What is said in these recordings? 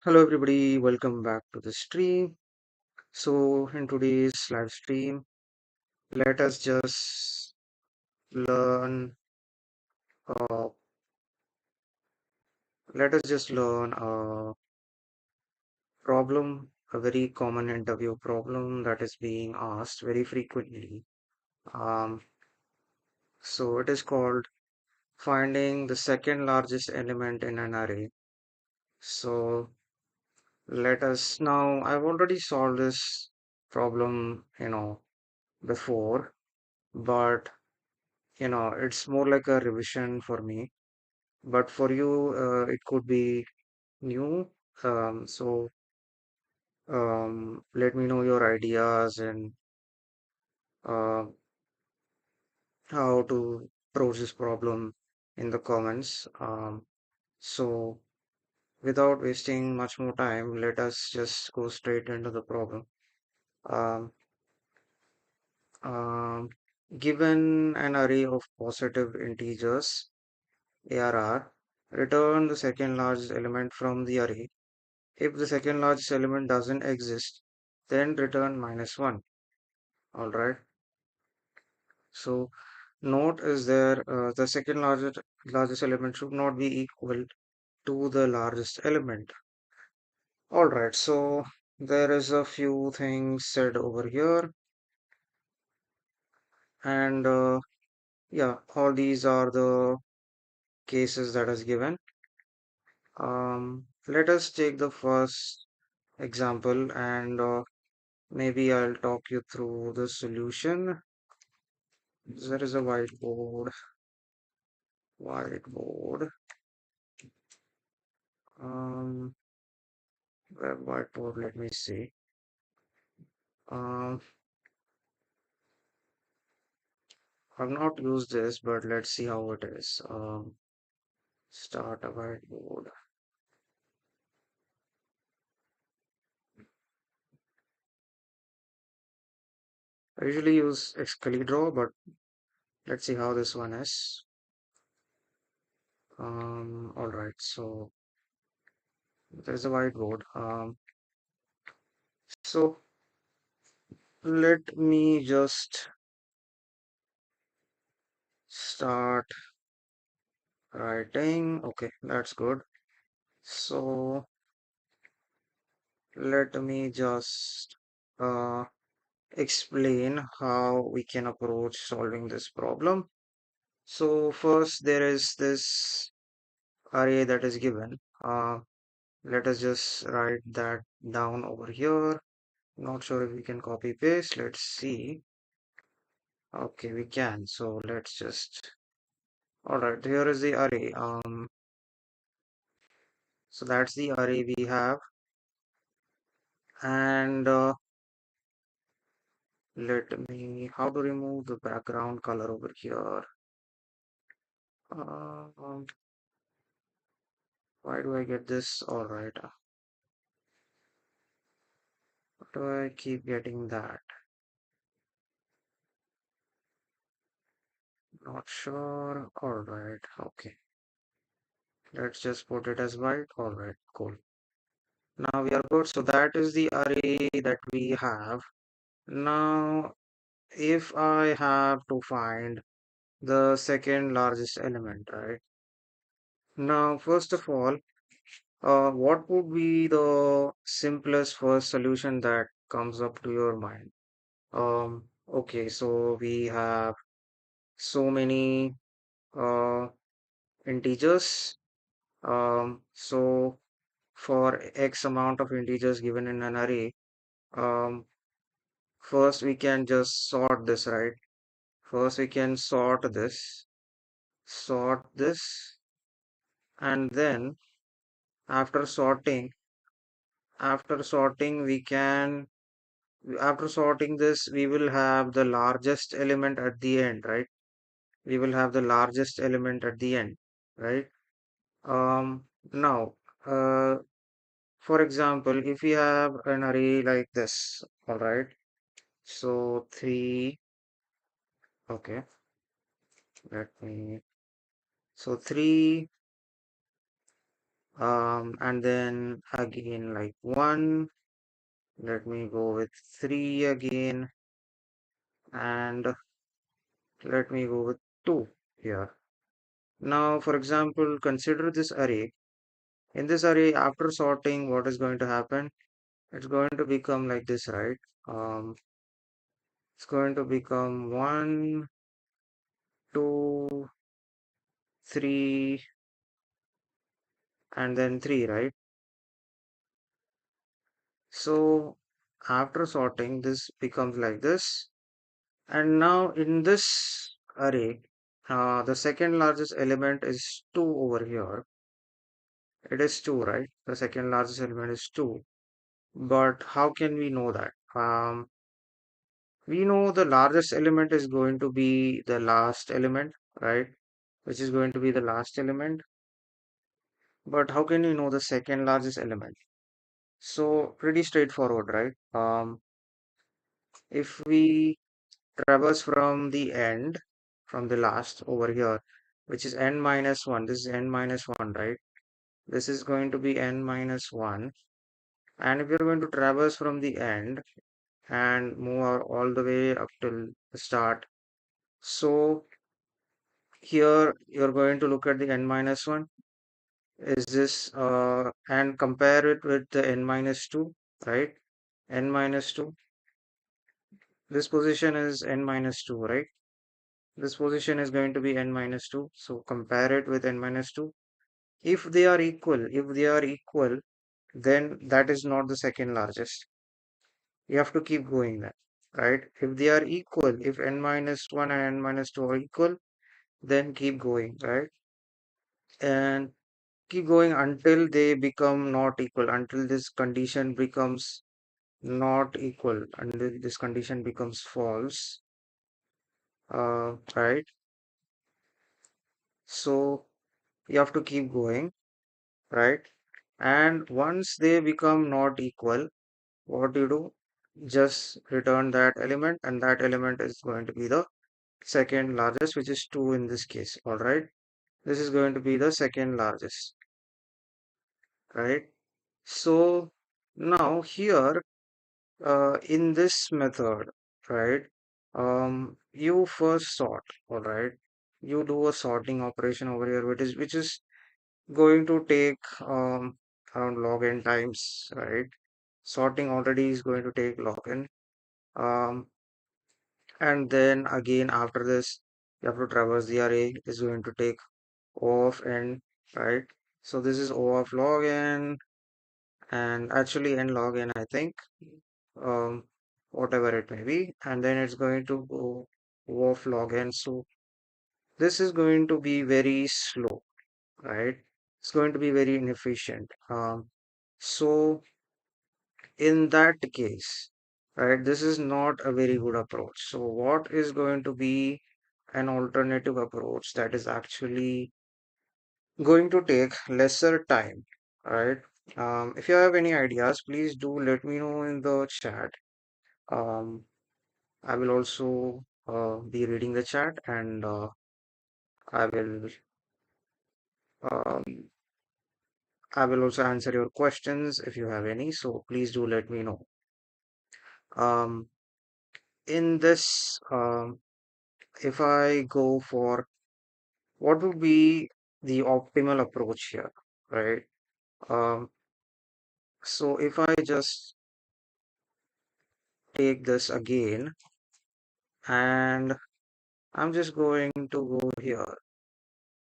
Hello everybody, welcome back to the stream. So in today's live stream, let us just learn uh, a problem, a very common interview problem that is being asked very frequently. Um, so it is called finding the second largest element in an array. So let us now, I've already solved this problem, before, but it's more like a revision for me, but for you, it could be new. Let me know your ideas and uh, how to approach this problem in the comments. So, without wasting much more time, let us just go straight into the problem. Um, um, Given an array of positive integers, ARR, return the second largest element from the array. If the second largest element doesn't exist, then return -1. All right. So note is there the second largest element should not be equal to the largest element. All right. So there is a few things said over here, and yeah, all these are the cases that is given. Let us take the first example, and maybe I'll talk you through the solution. There is a whiteboard, um, web whiteboard, let me see. Um, I've not used this, but let's see how it is. Start a whiteboard. I usually use Excalidraw, but let's see how this one is. All right, so there's a whiteboard. So let me just start writing. Okay, that's good. So let me just uh, explain how we can approach solving this problem. So first there is this array that is given. Let us just write that down over here. Not sure if we can copy paste. Let's see. Okay, we can. So let's just. All right, here is the array. So that's the array we have, and let me. How to remove the background color over here? Um, why do I get this? All right. Why do I keep getting that? Not sure. All right. Okay. Let's just put it as white. All right. Cool. Now we are good. So that is the array that we have. Now, if I have to find the second largest element, right? Now, first of all, what would be the simplest first solution that comes up to your mind? Okay, so we have so many uh, integers. So for X amount of integers given in an array, um, first we can just sort this, right? First we can sort this, and then after sorting, we can, after sorting this, we will have the largest element at the end, right? We will have the largest element at the end, right? Now, uh, for example, if we have an array like this, all right? So three, okay, let me, so three, And then again like 1. Let me go with 3 again, and let me go with 2 here. Now, for example, consider this array. In this array, after sorting, what is going to happen? It's going to become like this, right? Um, it's going to become 1, 2, 3, and then 3, right? So after sorting, this becomes like this. And now in this array, the second largest element is 2 over here. It is 2, right? The second largest element is 2. But how can we know that? We know the largest element is going to be the last element, right? Which is going to be the last element. But how can you know the second largest element? So pretty straightforward, right? If we traverse from the end, from the last over here, which is n minus 1, this is n minus 1, right? This is going to be n minus 1. And if you're going to traverse from the end and move all the way up till the start, so here you're going to look at the n minus 1. Is this and compare it with the n minus 2, right? N minus 2. This position is n minus 2, right? This position is going to be n minus 2. So compare it with n minus 2. If they are equal, then that is not the second largest. You have to keep going then, right? If they are equal, if n minus 1 and n minus 2 are equal, then keep going, right? And keep going until they become not equal, until this condition becomes not equal, until this condition becomes false, right? So you have to keep going, right? And once they become not equal, what you do? Just return that element, and that element is going to be the second largest, which is 2 in this case. All right, this is going to be the second largest, right? So now here in this method, right, you first sort. All right, you do a sorting operation over here, which is going to take around log n times, right? Sorting already is going to take log n. Um, and then again after this, you have to traverse the array. Is going to take O of n, right? So this is O of log n, and actually n log n, I think, um, whatever it may be, and then it's going to go O of log n. So this is going to be very slow, right? It's going to be very inefficient. So in that case, right, this is not a very good approach. So what is going to be an alternative approach that is actually going to take lesser time, right? If you have any ideas, please do let me know in the chat. Um, I will also be reading the chat, and I will um, I will also answer your questions if you have any. So please do let me know. Um, in this, if I go for what would be the optimal approach here, right? Um, so if I just take this again, and I'm just going to go here,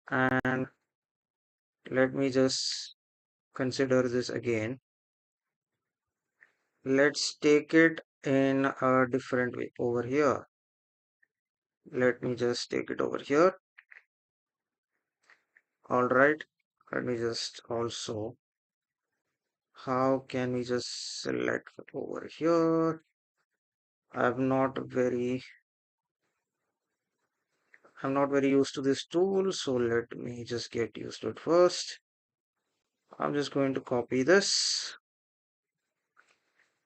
and let me just consider this again. Let's take it in a different way over here. Let me just take it over here. All right. Let me just also, how can we just select over here? I'm not very used to this tool, so let me just get used to it first. I'm just going to copy this,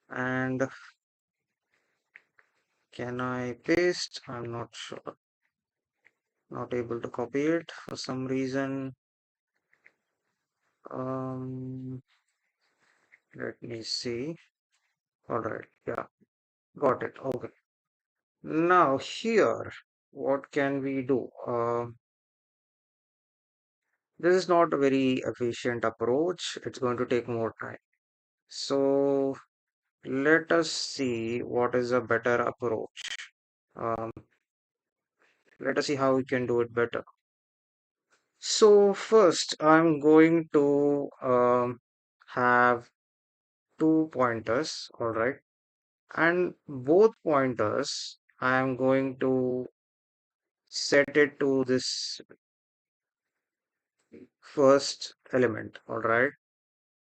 and can I paste? I'm not sure. Not able to copy it for some reason. Let me see. All right. Yeah, got it. Okay. Now here, what can we do? This is not a very efficient approach. It's going to take more time. So let us see what is a better approach. Um, let us see how we can do it better. So first, I'm going to have two pointers, all right, and both pointers I'm going to set it to this first element, all right,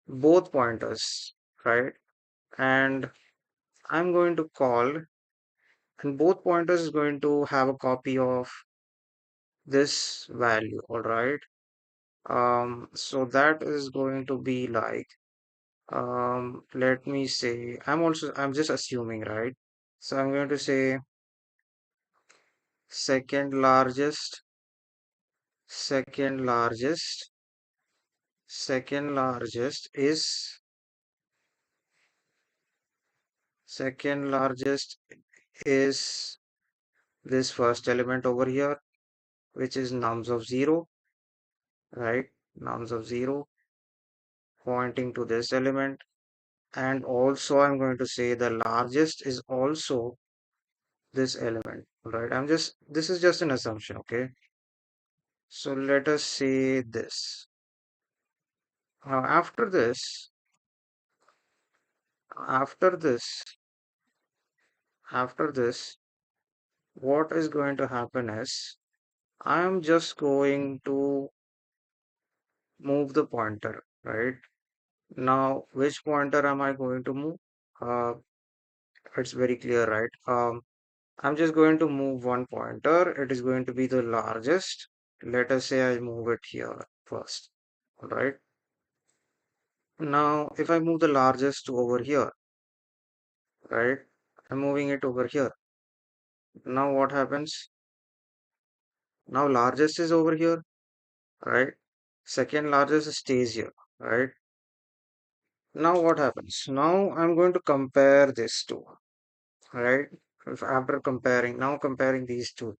both pointers, right, and I'm going to call, and both pointers is going to have a copy of this value, all right. So that is going to be like, let me say, I'm just assuming, right? So I'm going to say second largest, second largest, second largest is, second largest is this first element over here, which is nums of 0, right? Nums of 0 pointing to this element. And also I'm going to say the largest is also this element, right? This is just an assumption, okay? So let us say this. Now after this, after this, what is going to happen is I am just going to move the pointer, right? Now, which pointer am I going to move? Uh, it's very clear, right? I'm just going to move one pointer. It is going to be the largest. Let us say I move it here first, all right? Now, if I move the largest to over here, right? I'm moving it over here. Now what happens? Now largest is over here, right? Second largest stays here, right? Now what happens? Now I'm going to compare this two, right? If after comparing, now comparing these two,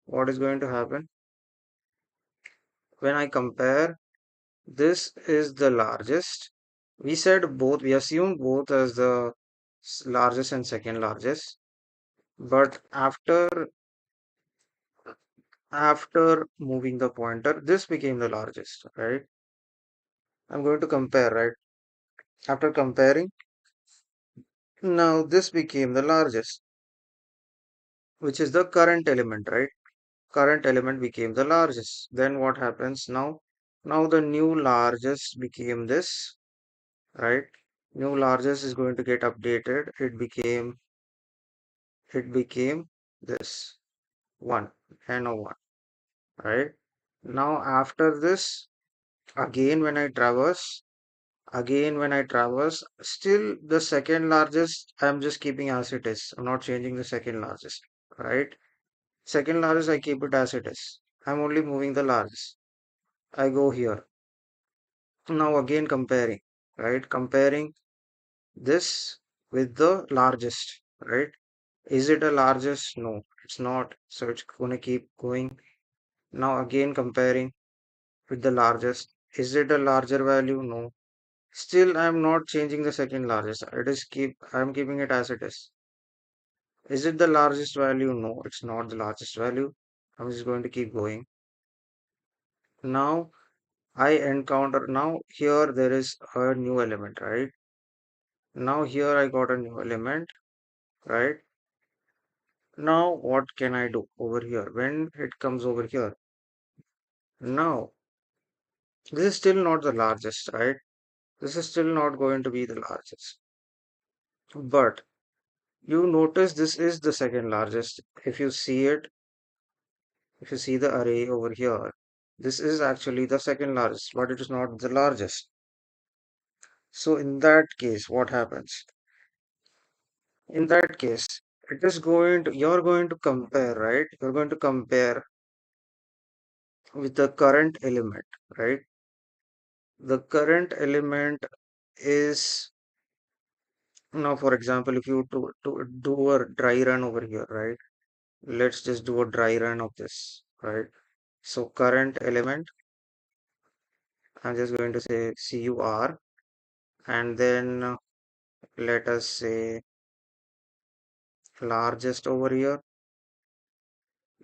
what is going to happen? When I compare, this is the largest. We said both, we assumed both as the largest and second largest. But after moving the pointer, this became the largest, right? I'm going to compare, right? After comparing, now this became the largest, which is the current element, right? Current element became the largest. Then what happens now? Now the new largest became this, right? New largest is going to get updated. It became this 1, NO1, right? Now after this, again when I traverse, still the second largest, I'm just keeping as it is. I'm not changing the second largest, right? Second largest, I keep it as it is. I'm only moving the largest. I go here. Now again comparing, right? Comparing this with the largest, right? Is it a largest? No, it's not. So it's gonna keep going. Now again comparing with the largest. Is it a larger value? No. Still, I'm not changing the second largest. I'm keeping it as it is. Is it the largest value? No, it's not the largest value. I'm just going to keep going. Now now here there is a new element, right? Now here I got a new element, right? Now what can I do over here? When it comes over here, now this is still not the largest, right? This is still not going to be the largest. But you notice this is the second largest. If you see it, if you see the array over here, this is actually the second largest, but it is not the largest. So in that case, what happens? In that case, you're going to compare, right? You're going to compare with the current element, right? The current element is Now, for example, if you do a dry run over here, right? Let's just do a dry run of this, right? So current element, I'm just going to say CUR, and then let us say largest over here,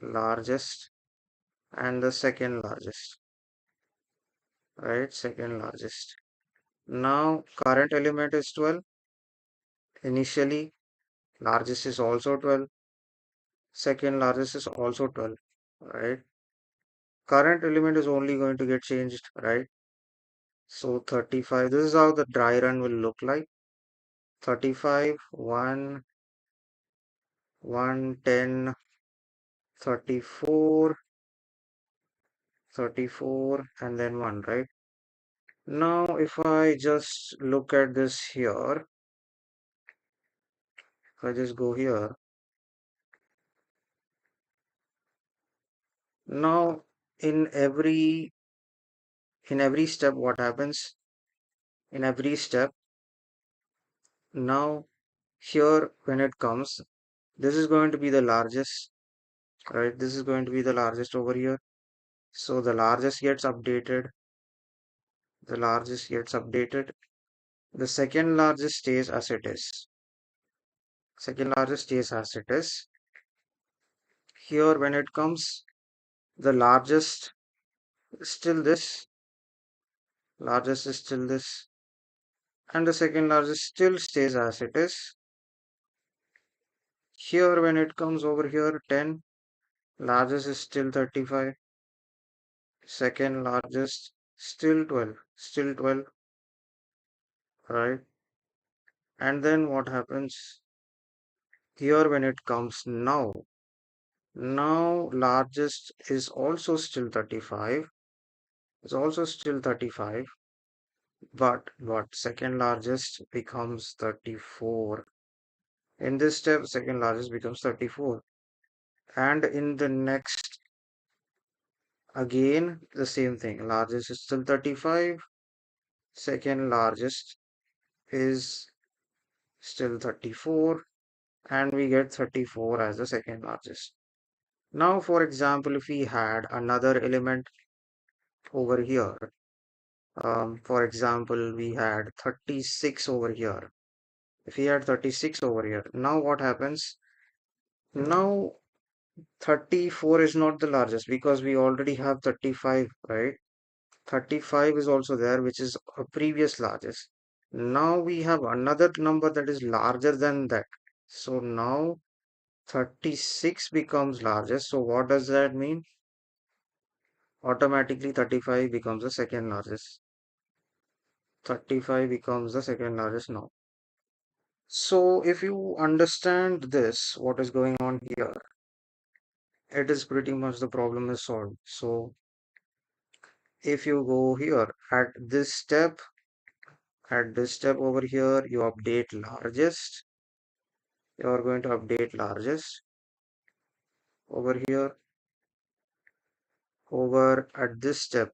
largest, and the second largest, right? Second largest. Now current element is 12. Initially, largest is also 12. Second largest is also 12, right? Current element is only going to get changed, right? So 35, this is how the dry run will look like. 35, 1, 1, 10, 34, 34, and then 1, right? Now, if I just look at this here, if I just go here, now in every step, what happens? In every step, now here when it comes, this is going to be the largest, right? This is going to be the largest over here. So the largest gets updated. The largest gets updated. The second largest stays as it is. Second largest stays as it is. Here when it comes, the largest is still this. Largest is still this. And the second largest still stays as it is. Here when it comes over here, 10. Largest is still 35. Second largest still 12. Still 12. Right? And then what happens? Here when it comes now largest is also still 35. It's also still 35, but what second largest becomes 34. In this step, second largest becomes 34. And in the next, again, the same thing. Largest is still 35. Second largest is still 34. And we get 34 as the second largest. Now, for example, if we had another element over here, for example, we had 36 over here. If we had 36 over here, now what happens? Now 34 is not the largest because we already have 35, right? 35 is also there, which is a previous largest. Now we have another number that is larger than that. So now 36 becomes largest. So what does that mean? Automatically 35 becomes the second largest. 35 becomes the second largest now. So if you understand this, what is going on here, it is pretty much the problem is solved. So if you go here at this step over here, you update largest. You are going to update largest over here. Over at this step,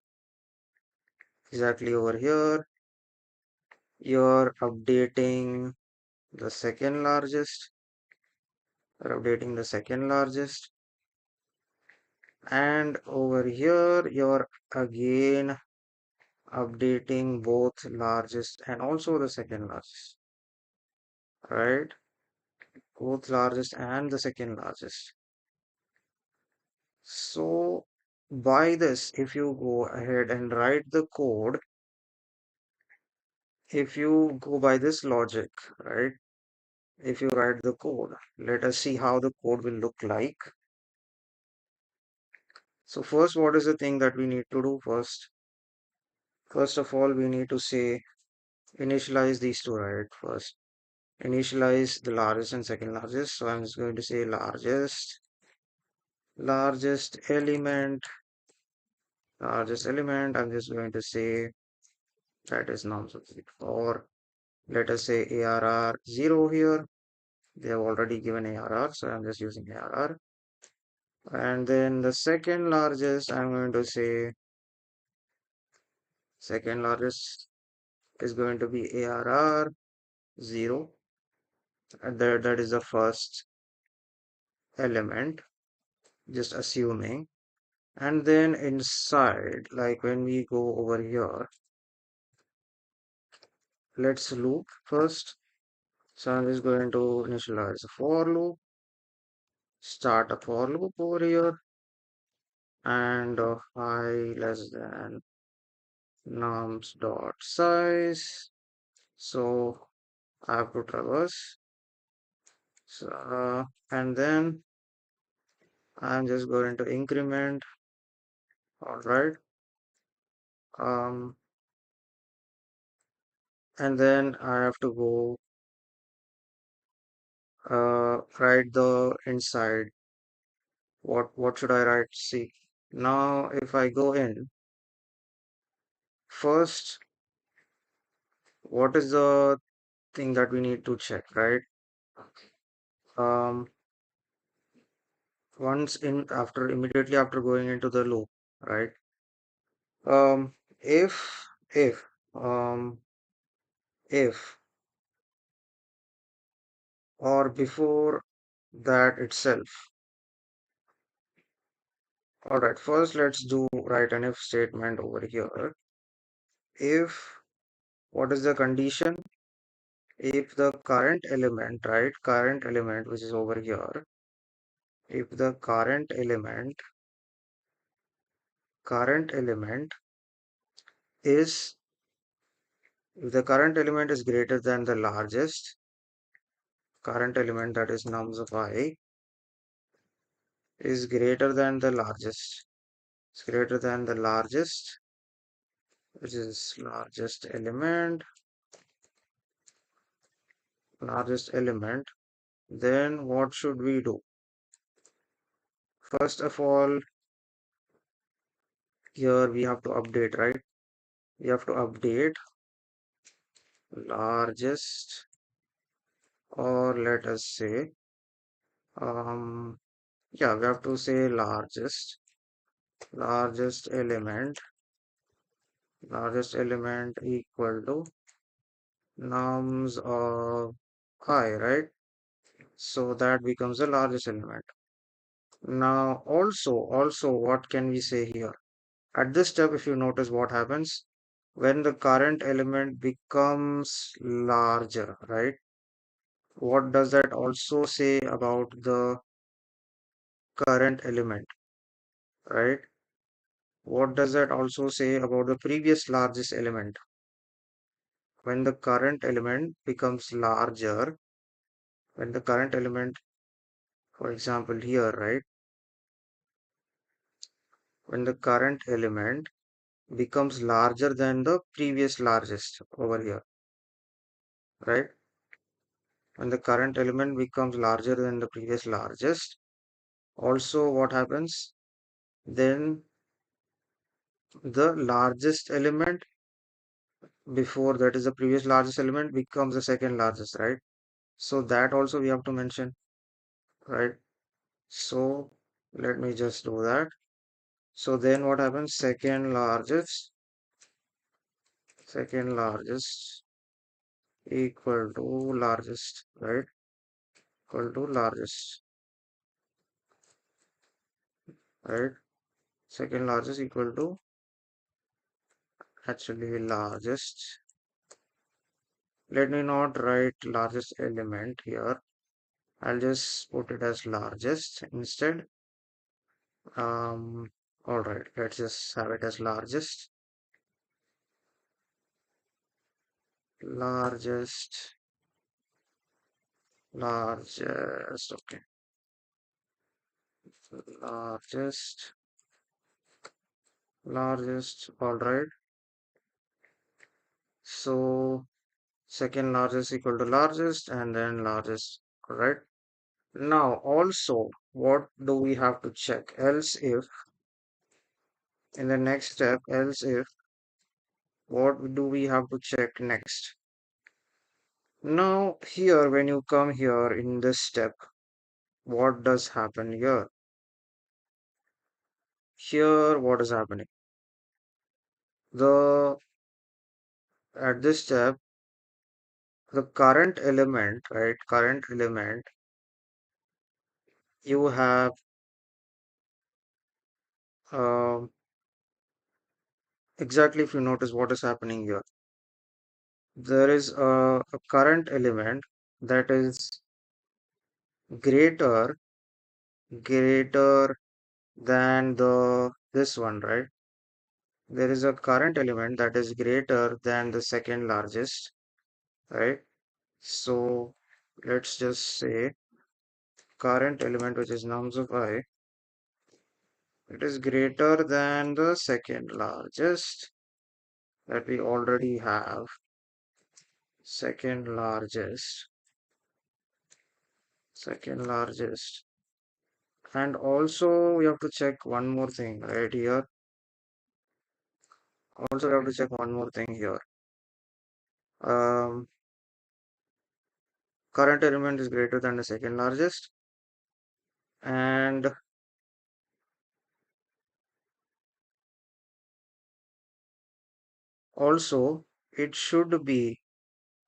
exactly over here, you're updating the second largest. You're updating the second largest. And over here, you're again updating both largest and also the second largest, right? Both largest and the second largest. So by this, if you go ahead and write the code, if you go by this logic, right? If you write the code, let us see how the code will look like. So first, what is the thing that we need to do first? First of all, we need to say initialize these two, right? First, initialize the largest and second largest. So I'm just going to say largest element, I'm just going to say that is non-specific, or let us say ARR 0 here. They have already given ARR, so I'm just using ARR. And then the second largest, I'm going to say second largest is going to be ARR 0. that is the first element, just assuming. And then inside, like when we go over here, let's loop first. So I'm just going to initialize a for loop, start a for loop over here, and I less than nums dot size. So I have to traverse. So, and then I'm just going to increment. All right. Um, and then I have to go write the inside. What should I write? See. Now if I go in, first, what is the thing that we need to check, right? Um, once in after immediately after going into the loop, right? Um, if um if or before that itself. All right, first let's do write an if statement over here. If what is the condition? If the current element, right? Current element which is over here. If the current element is if the current element is greater than the largest current element, that is nums of I, is greater than the largest. It's greater than the largest, which is largest element, then what should we do? First of all, here we have to update, right? We have to update largest, or let us say, yeah, we have to say largest element, equal to nums of I, right? So that becomes the largest element. Now, also, what can we say here? At this step, if you notice what happens when the current element becomes larger, right? What does that also say about the current element, right? What does that also say about the previous largest element? When the current element becomes larger, when the current element, for example, here, right? When the current element becomes larger than the previous largest over here, right? When the current element becomes larger than the previous largest, also what happens? Then the largest element before, that is the previous largest element, becomes the second largest, right? So that also we have to mention, right? So let me just do that. So then what happens? Second largest equal to largest, right? Equal to largest, right? Second largest equal to actually largest. Let me not write largest element here. I'll just put it as largest instead. All right, let's just have it as largest, okay, largest, all right. So second largest equal to largest and then largest, all right. Now also, what do we have to check? Else if, in the next step, else if, what do we have to check next? Now here, when you come here in this step, what does happen here? Here, what is happening? The At this step, the current element, right? Current element, you have um, exactly if you notice what is happening here. There is a current element that is greater greater than the this one, right? There is a current element that is greater than the second largest, right? So let's just say current element, which is nums of I, it is greater than the second largest that we already have. Second largest, second largest. And also we have to check one more thing right here. Also we have to check one more thing here. Um, Current element is greater than the second largest, and also it should be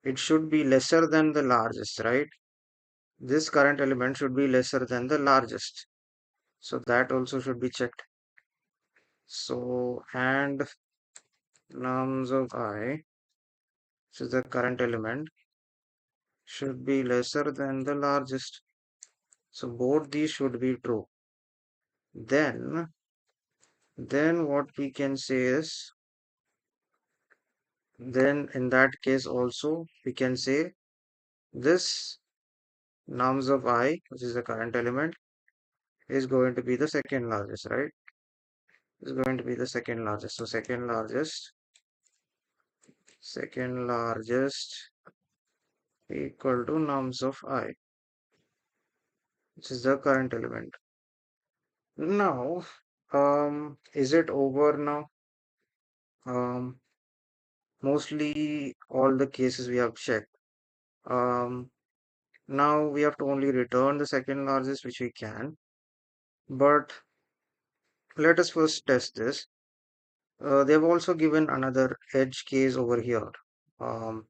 it should be lesser than the largest, right? This current element should be lesser than the largest, so that also should be checked. So and nums of I, which is the current element, should be lesser than the largest, so both these should be true. Then what we can say is, then in that case also we can say this nums of I, which is the current element, is going to be the second largest, right? Is going to be the second largest. So second largest equal to nums of I, which is the current element. Now, is it over now? Um, Mostly all the cases we have checked. Um, Now we have to only return the second largest, which we can. But let us first test this. They've also given another edge case over here. Um,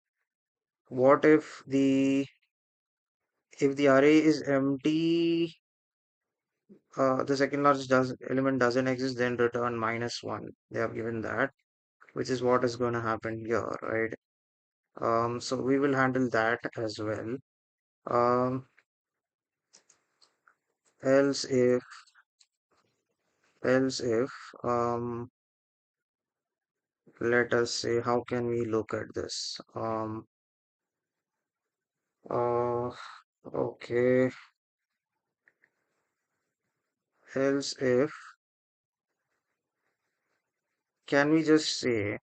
what if the array is empty, the second largest element doesn't exist, then return -1. They have given that, which is what is going to happen here, right? So we will handle that as well. Um, else if else if let us say, how can we look at this? Uh, okay. Else if can we just say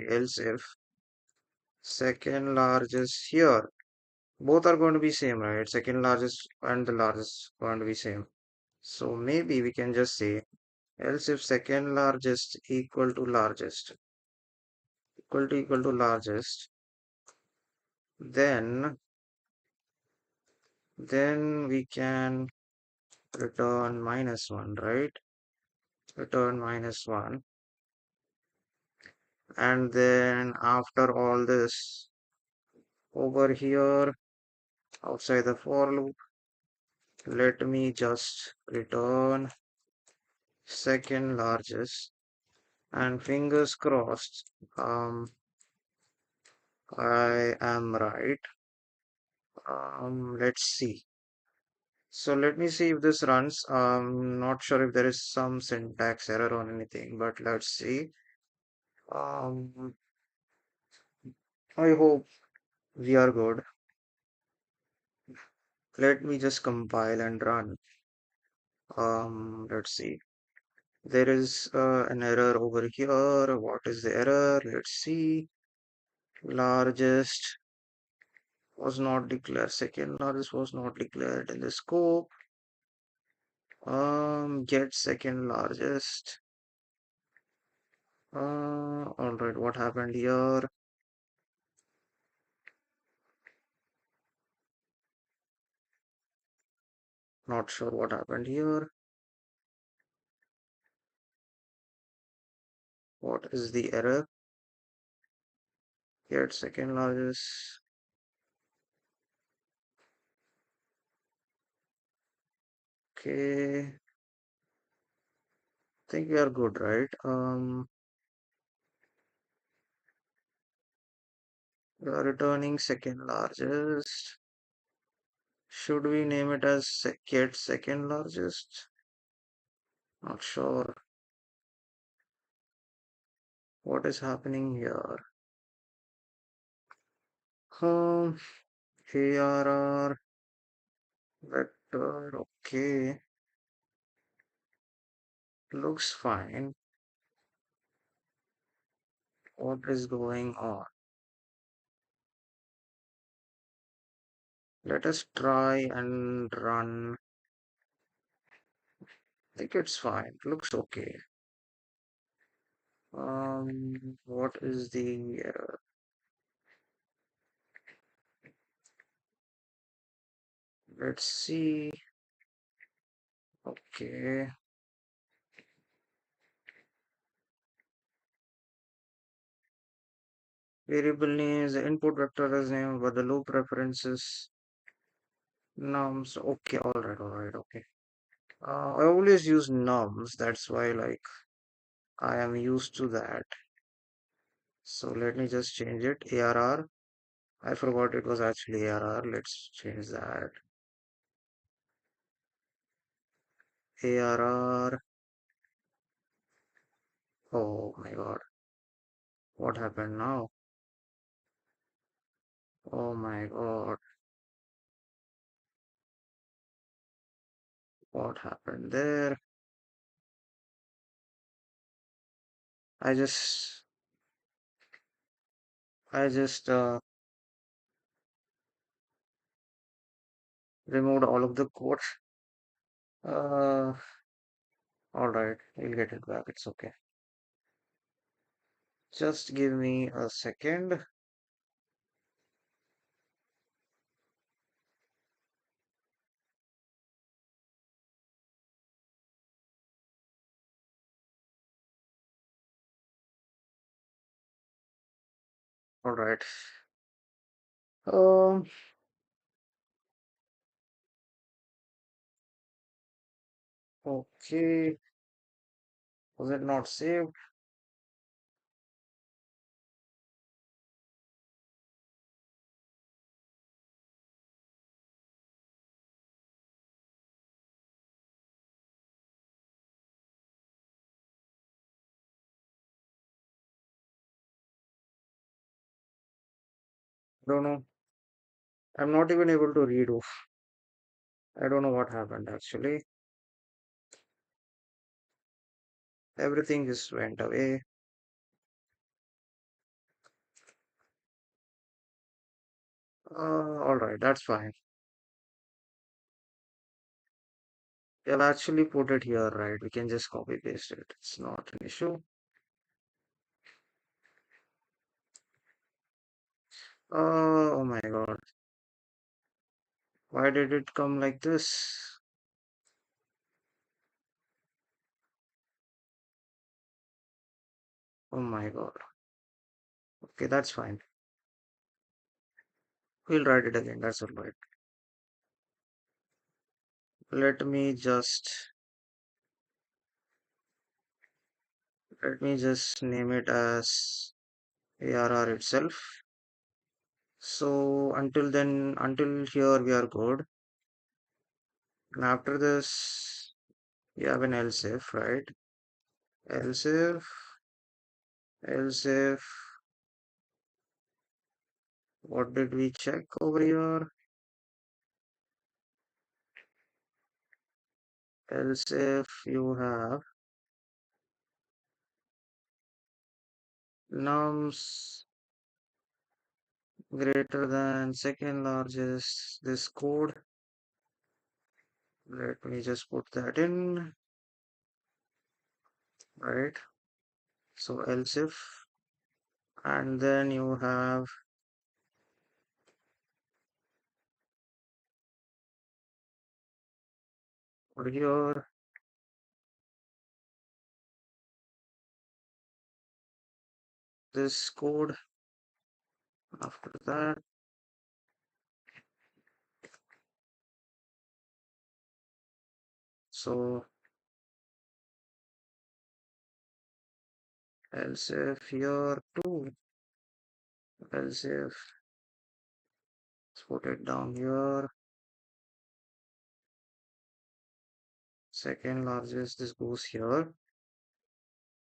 else if second largest here, both are going to be same, right? Second largest and the largest going to be same. So maybe we can just say else if second largest equal to largest, then we can return -1, right? Return -1, and then after all this, over here outside the for loop, let me just return second largest, and fingers crossed, I am right. Let's see. So let me see if this runs. Not sure if there is some syntax error or anything, but let's see. Um, I hope we are good. Let me just compile and run. Let's see. There is an error over here. What is the error? Let's see. Largest was not declared. Second largest was not declared in the scope. Get second largest. All right. What happened here? Not sure what happened here. What is the error? Get second largest. Okay, think we are good, right? We are returning second largest. Should we name it as get second largest? Not sure what is happening here. Um, ARR vector. Okay, looks fine. What is going on? Let us try and run. I think it's fine. Looks okay. What is the let's see. Okay, variable name is the input vector is name, but the loop references nums. Okay, all right, okay. I always use nums. That's why, like, I am used to that. So let me just change it. ARR. I forgot it was actually ARR. Let's change that. ARR. Oh my God. What happened now? Oh my God. What happened there? I just, I just removed all of the code. Uh, all right. We'll get it back. It's okay. Just give me a second. All right. Um, okay. Was it not saved? Don't know. I'm not even able to read off. I don't know what happened actually. Everything just went away. All right. That's fine. I'll actually put it here, right? We can just copy paste it. It's not an issue. Oh my God. Why did it come like this? Oh my God. Okay, that's fine. We'll write it again. That's all right. Let me just let me just name it as ARR itself. So until then, until here we are good. And after this, we have an else if, right? Else if, else if, what did we check over here? Else if you have nums greater than second largest this code. Let me just put that in, right? So else if, and then you have over here this code. After that, so else if here too, else if let's put it down here, second largest, this goes here.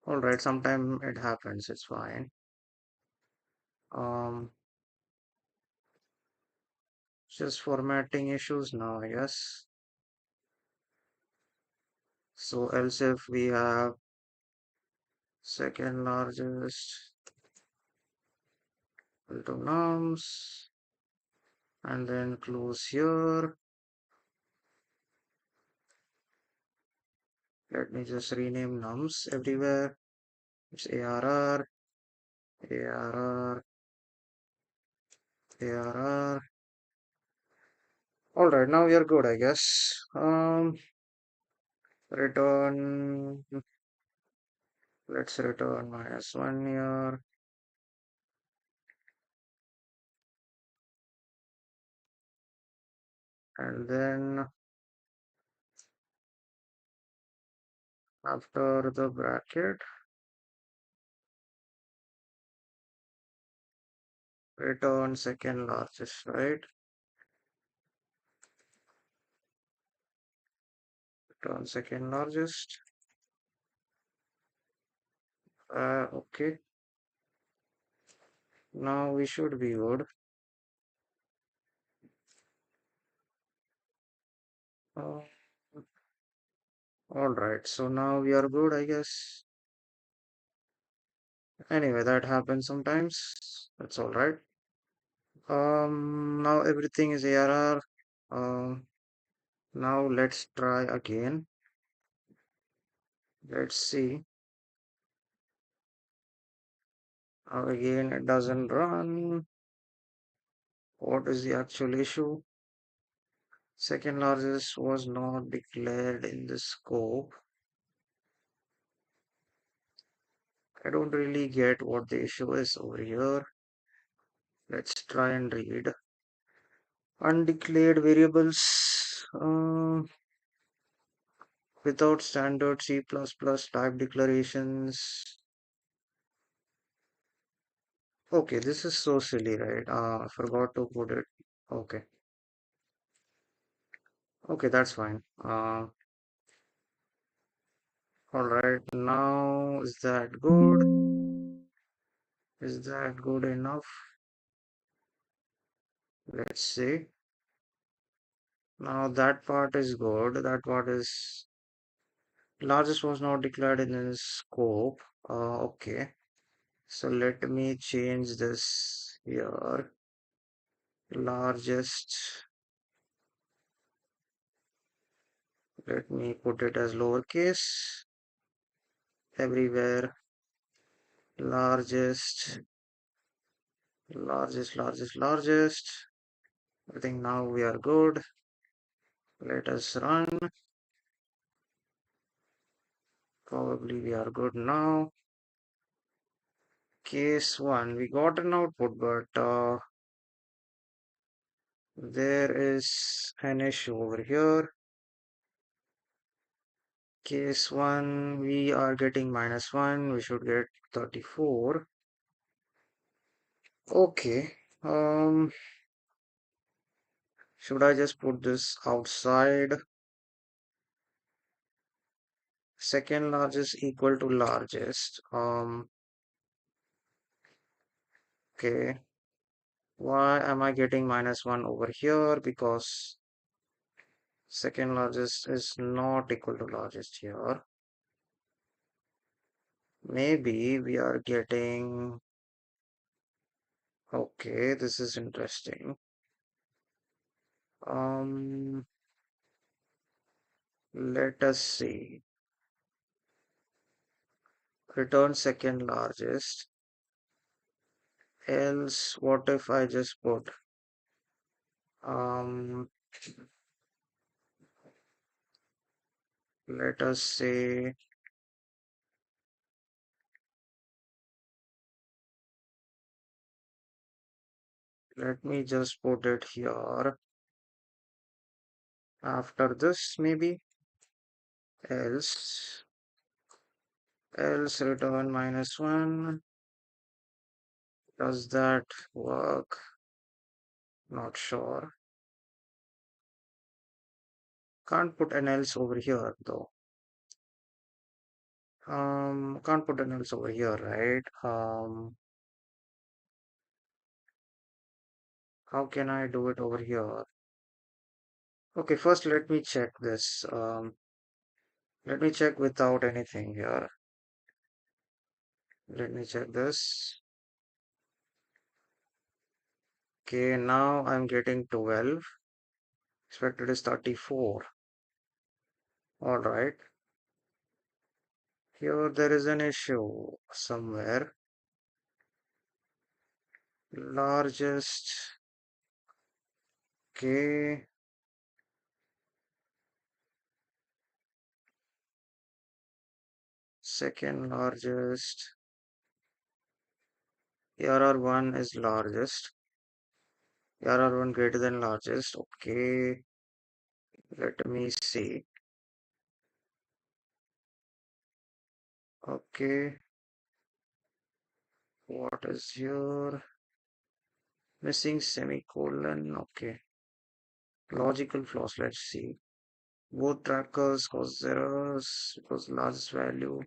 All right, sometime it happens, it's fine. Um, just formatting issues now, yes. So else if we have second largest equal to nums and then close here. Let me just rename nums everywhere. It's ARR, ARR, ARR. All right, now we are good, I guess. Return, let's return -1 here. And then after the bracket, return second largest, right? Return second largest. Okay. Now we should be good. Uh, all right, so now we are good, I guess. Anyway, that happens sometimes. That's all right. Now everything is ARR. Now let's try again. Let's see. Again, it doesn't run. What is the actual issue? Second largest was not declared in the scope. I don't really get what the issue is over here. Let's try and read. Undeclared variables without standard C++ type declarations. Okay, this is so silly, right? I forgot to put it. Okay, okay, that's fine. All right, now is that good? Is that good enough? Let's see. Now that part is good. That part is largest was not declared in the scope. Okay. So let me change this here. Largest. Let me put it as lowercase. Everywhere. Largest. Largest. I think now we are good. Let us run. Probably we are good now. Case 1. We got an output, but there is an issue over here. Case 1, we are getting -1. We should get 34. Okay. Should I just put this outside? Second largest equal to largest. Okay. Why am I getting -1 over here? Because second largest is not equal to largest here. Maybe we are getting. Okay, this is interesting. Um, let us see. Return second largest. Else, what if I just put um let us say Let me just put it here. After this, maybe else, else return -1. Does that work? Not sure. Can't put an else over here though. Can't put an else over here, right? How can I do it over here? Okay, first let me check this. Let me check without anything here. Let me check this. Okay, now I'm getting 12. Expected is 34. All right. Here there is an issue somewhere. Largest. Okay. Second largest. ARR1 is largest. ARR1 greater than largest. Okay. Let me see. Okay. What is here? Missing semicolon. Okay. Logical flaws. Let's see. Both trackers cause errors because largest value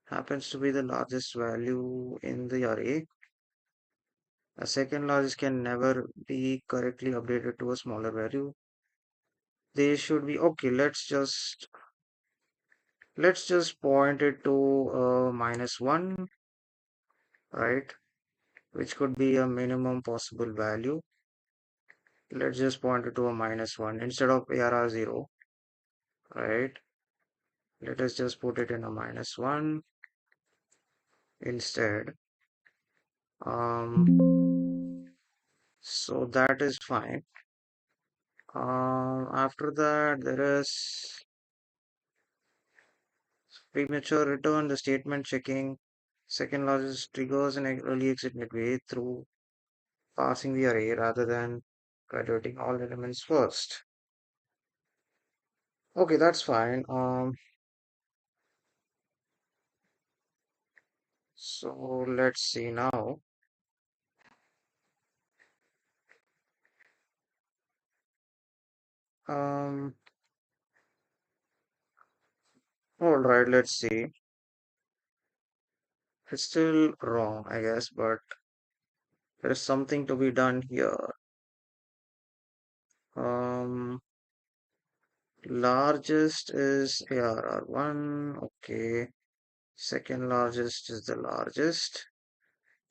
happens to be the largest value in the array. A second largest can never be correctly updated to a smaller value. They should be okay. Let's just point it to -1, right? Which could be a minimum possible value. Let's just point it to a -1 instead of ARR0, right? Let us just put it in a -1 instead. So that is fine. After that, there is premature return, the statement checking second largest triggers an early exit midway through passing the array rather than graduating all elements first. Okay, that's fine. So let's see now. Um, all right, let's see. It's still wrong, I guess, but there is something to be done here. Um, Largest is ARR1. Okay. Second largest is the largest.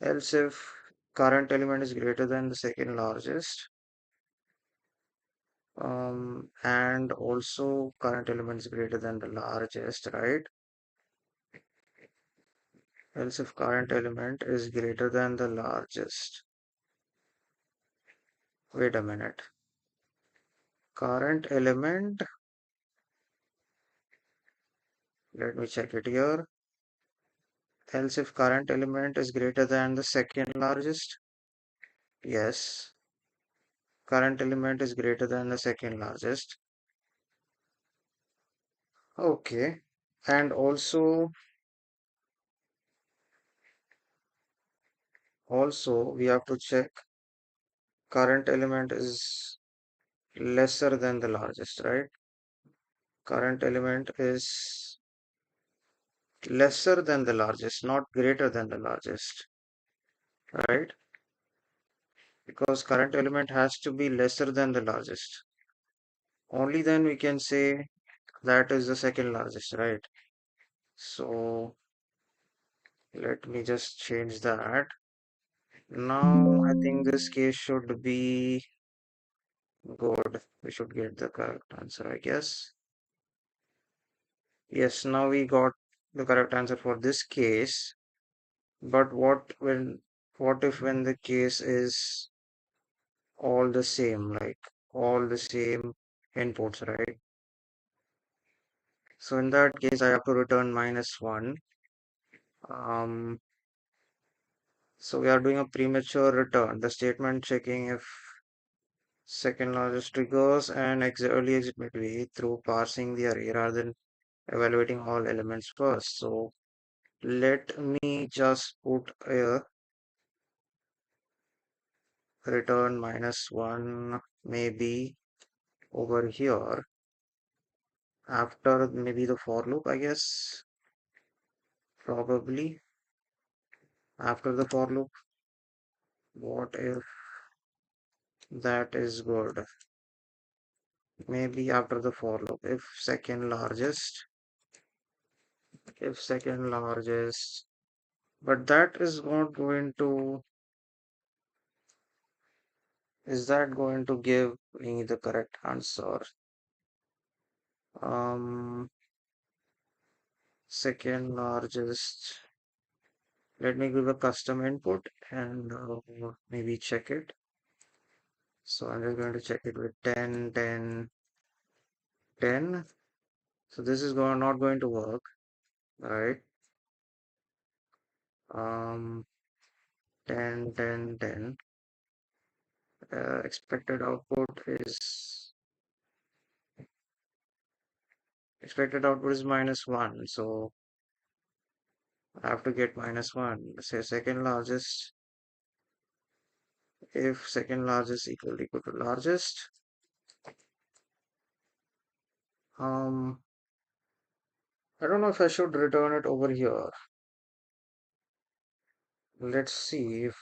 Else if current element is greater than the second largest, and also current element is greater than the largest, right? Else if current element is greater than the largest. Wait a minute. Current element, let me check it here. Else if current element is greater than the second largest. Yes, current element is greater than the second largest. Okay. And also we have to check current element is lesser than the largest, right? Current element is lesser than the largest, not greater than the largest, right? Because current element has to be lesser than the largest. Only then we can say that is the second largest, right? So let me just change that. Now I think this case should be good. We should get the correct answer, I guess. Yes, now we got the correct answer for this case. But what if when the case is all the same, like all the same inputs, right? So in that case, I have to return -1. Um, So we are doing a premature return. The statement checking if second largest triggers and early exit midway through parsing the array rather than evaluating all elements first. So let me just put a return -1 maybe over here after maybe the for loop, I guess, probably after the for loop. What if that is good? Maybe after the for loop, if second largest, but that is not going to, is that going to give me the correct answer? Um, Second largest, let me give a custom input and maybe check it. So I'm just going to check it with 10, 10, 10. So this is not going to work, right? 10, 10, 10. Expected output is -1. So I have to get -1. Say second largest. If second largest equal to largest, um, I don't know if I should return it over here. Let's see if,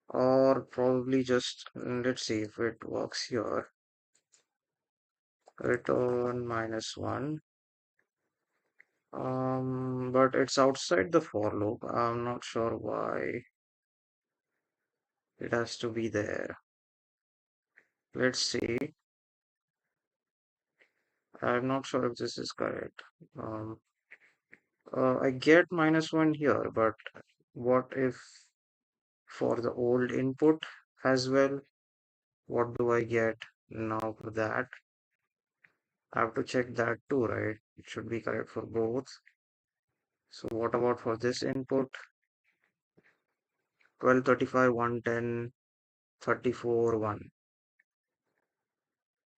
or probably just, let's see if it works here. Return -1. But it's outside the for loop. I'm not sure why it has to be there. Let's see. I'm not sure if this is correct. Um, I get -1 here, but what if for the old input as well? What do I get now for that? I have to check that too, right? It should be correct for both. So what about for this input? 12, 35, 110, 34, 1.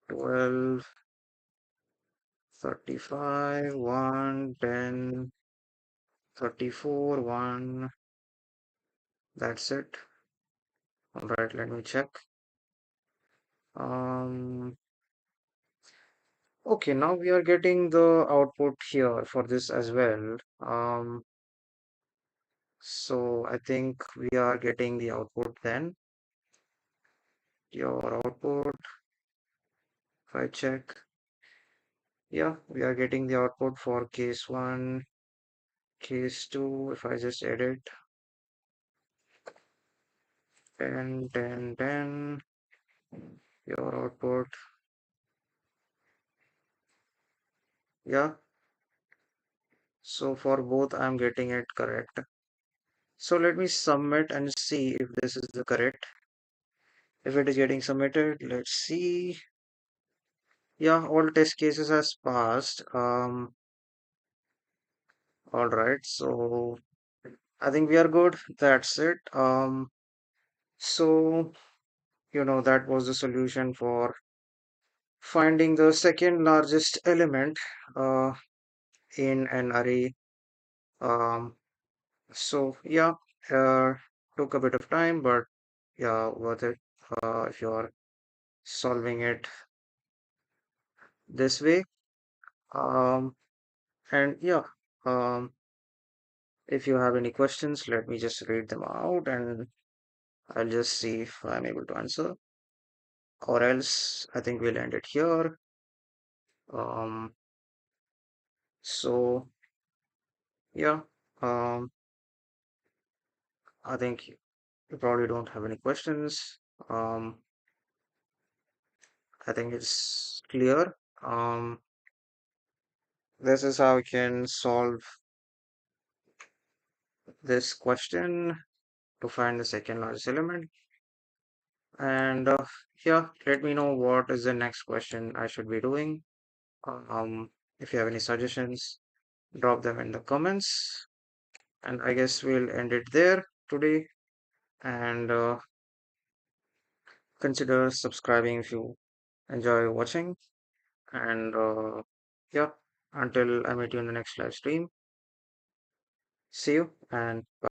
12, 35, 110, 34, 1. That's it. All right, let me check. Um, okay, now we are getting the output here for this as well. So I think we are getting the output then. Your output, if I check, yeah, we are getting the output for case 1, case 2. If I just edit 10, 10, 10, your output, yeah. So for both, I'm getting it correct. So let me submit and see if this is the correct. If it is getting submitted, let's see. Yeah, all test cases has passed. All right, so I think we are good. That's it. So that was the solution for finding the second largest element uh, in an array. Um, so yeah, uh, took a bit of time, but yeah, worth it if you're solving it this way. Um, and yeah, um, if you have any questions, let me just read them out and I'll just see if I'm able to answer. Or else, I think we'll end it here. Um, so yeah, um, I think you probably don't have any questions. Um, I think it's clear. This is how we can solve this question to find the second largest element. And yeah, let me know what is the next question I should be doing. If you have any suggestions, drop them in the comments. And I guess we'll end it there today. And consider subscribing if you enjoy watching. And yeah, until I meet you in the next live stream, see you and